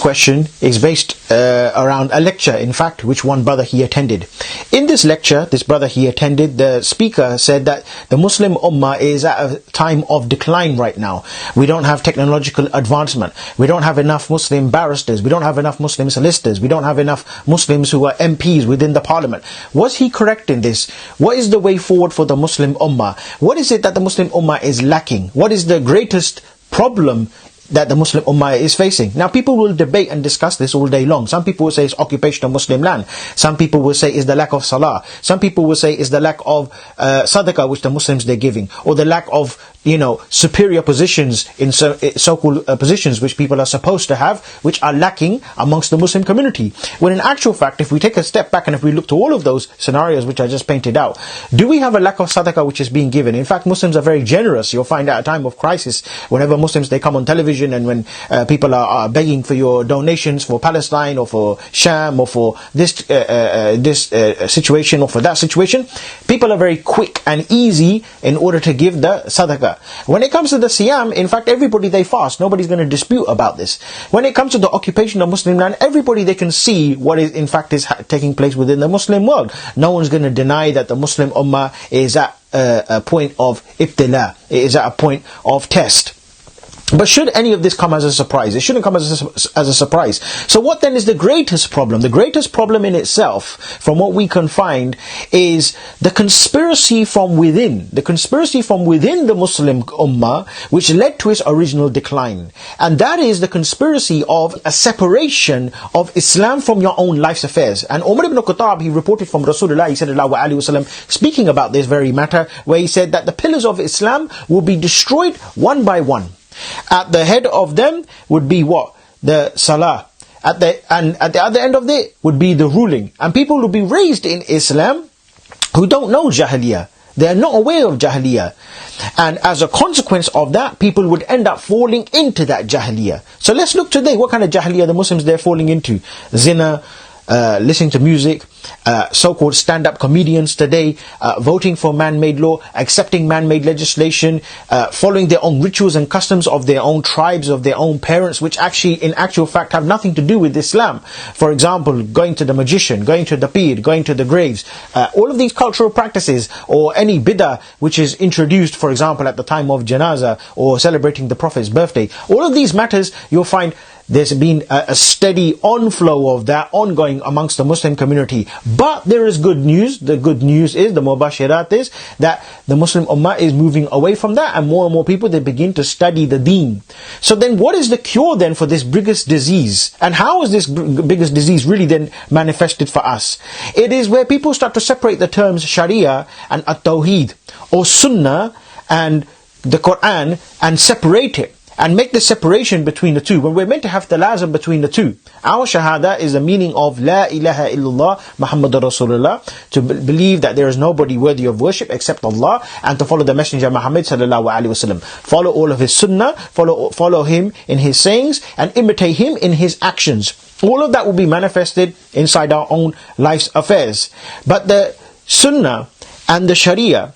question is based around a lecture, in fact, which one brother he attended. In this lecture, this brother he attended, the speaker said that the Muslim Ummah is at a time of decline right now. We don't have technological advancement. We don't have enough Muslim barristers. We don't have enough Muslim solicitors. We don't have enough Muslims who are MPs within the parliament. Was he correct in this? What is the way forward for the Muslim Ummah? What is it that the Muslim Ummah is lacking? What is the greatest problem that the Muslim Ummah is facing? Now, people will debate and discuss this all day long. Some people will say it's occupation of Muslim land. Some people will say it's the lack of salah. Some people will say it's the lack of sadaqah which the Muslims they're giving, or the lack of superior positions in so-called positions which people are supposed to have, which are lacking amongst the Muslim community. When in actual fact, if we take a step back and if we look to all of those scenarios which I just painted out, do we have a lack of sadaqah which is being given? In fact, Muslims are very generous. You'll find at a time of crisis, whenever Muslims they come on television and when people are begging for your donations for Palestine or for Sham or for this situation or for that situation, people are very quick and easy in order to give the sadaqah. When it comes to the siyam, in fact, everybody they fast. Nobody's going to dispute about this. When it comes to the occupation of Muslim land, everybody they can see what is in fact is taking place within the Muslim world. No one's going to deny that the Muslim Ummah is at a point of ibtila. It is at a point of test. But should any of this come as a surprise? It shouldn't come as a surprise. So what then is the greatest problem? The greatest problem in itself, from what we can find, is the conspiracy from within. The conspiracy from within the Muslim Ummah, which led to its original decline. And that is the conspiracy of a separation of Islam from your own life's affairs. And Umar ibn Khattab, he reported from Rasulullah, sallallahu alaihi wasallam, speaking about this very matter, where he said that the pillars of Islam will be destroyed one by one. At the head of them would be what? The salah. At the other end of it would be the ruling. And people will be raised in Islam who don't know Jahiliyyah. They are not aware of Jahiliyyah. And as a consequence of that, people would end up falling into that Jahiliyyah. So let's look today. What kind of Jahiliyyah the Muslims they're falling into? Zina, listening to music, so-called stand-up comedians today, voting for man-made law, accepting man-made legislation, following their own rituals and customs of their own tribes, of their own parents, which actually, in actual fact, have nothing to do with Islam. For example, going to the magician, going to the pir, going to the graves, all of these cultural practices, or any bid'ah which is introduced, for example, at the time of janazah, or celebrating the Prophet's birthday. All of these matters, you'll find there's been a steady onflow of that ongoing amongst the Muslim community. But there is good news. The good news is, the mubashirat is, that the Muslim Ummah is moving away from that, and more people, they begin to study the deen. So then what is the cure then for this biggest disease? And how is this biggest disease really then manifested for us? It is where people start to separate the terms Sharia and At-Tawheed, or Sunnah and the Quran, and separate it. And make the separation between the two, when we're meant to have talazum between the two. Our shahada is the meaning of La ilaha illallah Muhammadur Rasulullah, to believe that there is nobody worthy of worship except Allah, and to follow the Messenger Muhammad sallallahu alaihi wasallam. Follow all of his sunnah, follow him in his sayings, and imitate him in his actions. All of that will be manifested inside our own life's affairs. But the sunnah and the sharia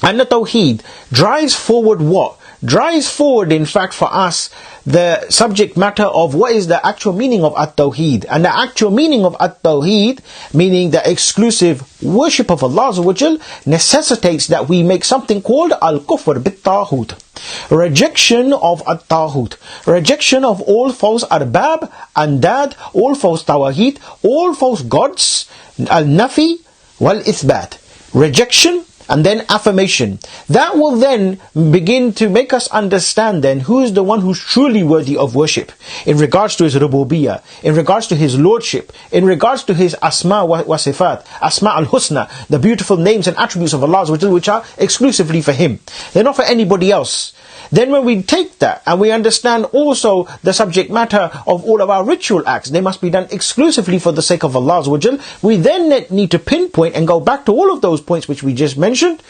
and the tawheed drives forward what? Drives forward, in fact, for us, the subject matter of what is the actual meaning of At-Tawheed. And the actual meaning of At-Tawheed, meaning the exclusive worship of Allah Azza wa Jal, necessitates that we make something called Al-Kufr Bit-Taghut. Rejection of At-Taghut. Rejection of all false arbab, andad, all false tawahid, all false gods, al-nafi wal-ithbat. Rejection and then affirmation. That will then begin to make us understand then who is the one who's truly worthy of worship in regards to his rububiyyah, in regards to his lordship, in regards to his asma wa sifat, asma al-husna, the beautiful names and attributes of Allah which are exclusively for him. They're not for anybody else. Then when we take that and we understand also the subject matter of all of our ritual acts, they must be done exclusively for the sake of Allah Azza wa Jal, we then need to pinpoint and go back to all of those points which we just mentioned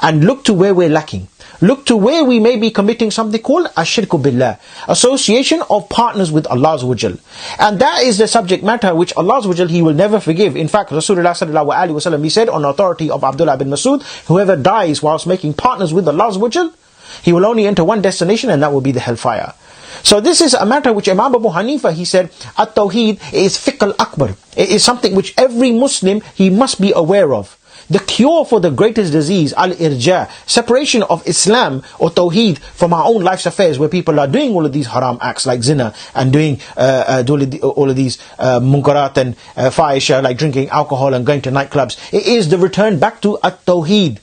and look to where we're lacking. Look to where we may be committing something called ashirku billah, association of partners with Allah Azza wa Jal. And that is the subject matter which Allah Azza wa Jal, He will never forgive. In fact, Rasulullah sallallahu alaihi wasallam, he said on authority of Abdullah bin Masud, whoever dies whilst making partners with Allah Azza wa Jal, he will only enter one destination, and that will be the hellfire. So this is a matter which Imam Abu Hanifa, he said, At-Tawheed is fiqh al-akbar. It is something which every Muslim, he must be aware of. The cure for the greatest disease, al-irja, separation of Islam or Tawheed from our own life's affairs, where people are doing all of these haram acts like zina and doing all of these munkarat and fahisha, like drinking alcohol and going to nightclubs. It is the return back to at-Tawheed.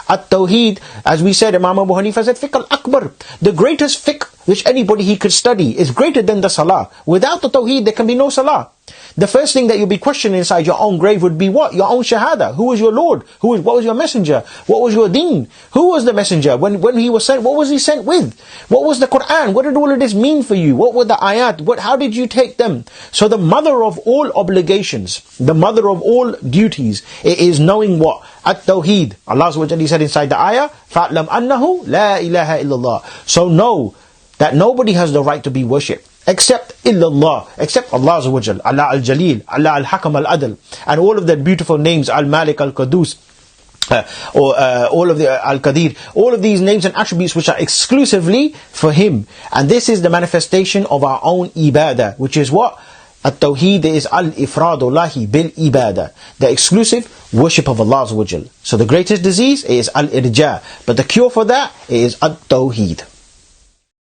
At-Tawheed, as we said, Imam Abu Hanifa said, fiqh al-akbar. The greatest fiqh which anybody he could study is greater than the salah. Without the Tawheed, there can be no salah. The first thing that you'll be questioning inside your own grave would be what? Your own shahada. Who was your Lord? What was your messenger? What was your deen? Who was the messenger? When he was sent, what was he sent with? What was the Quran? What did all of this mean for you? What were the ayat? How did you take them? So the mother of all obligations, the mother of all duties, it is knowing what? At-Tawheed. Allah Subhanahu said inside the ayah, فَأْلَمْ أَنَّهُ لَا إِلَهَ إِلَّا اللَّهِ. So know that nobody has the right to be worshipped except illallah, except Allah Azza wa Jal, Allah al-Jalil, Allah al-Hakam al-Adl, and all of the beautiful names, al-Malik, al-Qudus, all of the al-Qadir, all of these names and attributes which are exclusively for Him. And this is the manifestation of our own ibadah, which is what? At-Tawheed is al-Ifradullahi bil-Ibadah, the exclusive worship of Allah Azza wa Jal. So the greatest disease is al-Irja, but the cure for that is at-Tawheed.